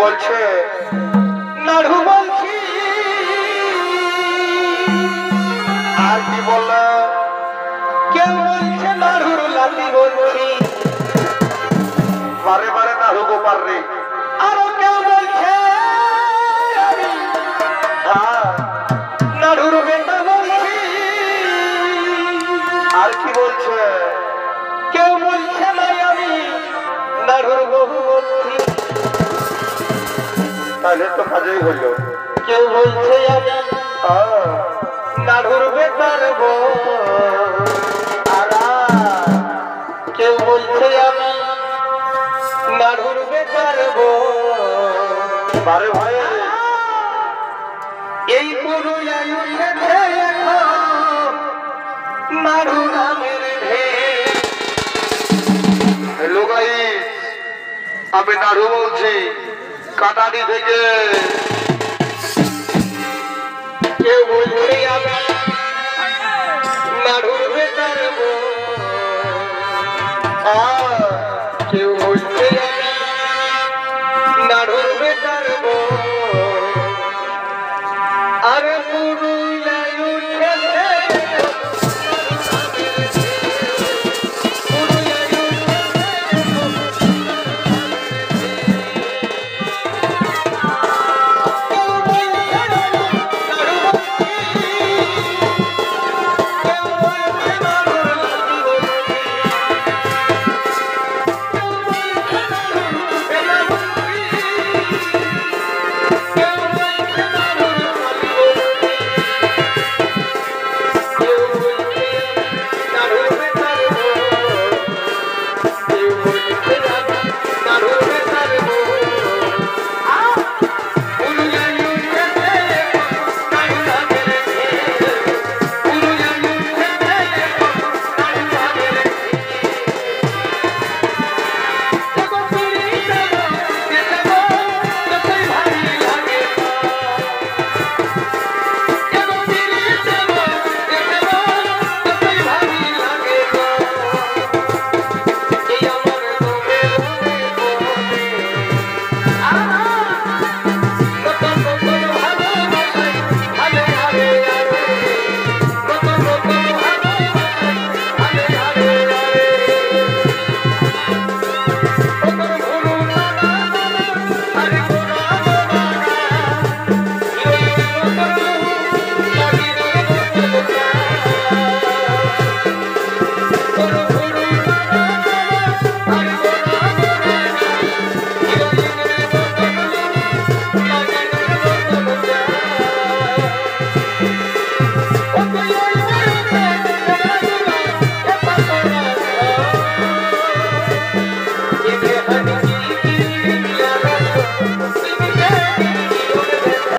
বলছে নাড়ু বলছি আর কি বললো কেউ বলছে নাড়ুর লাতি বলছি বারে বারে নাড়ু গোপাল রে আরো কেউ বলছে নাড়ুর বেটা বলছি আর কি বলছে কেউ বলছে নাই আমি নাড়ুর বহু বলছি তাহলে তো কাজেই হইল কেউ বলছে আমি নাড়ুর বেটার বউ আর কেউ বলছে আমি নাড়ুর বেটার বউ বারে ভাই এই পুরো নাড়ু নামের হ্যালো গাইস আমি নাড়ু বলছি কাটারি থেকে কেউ বলছে আমি নাড়ুর বেটার বউ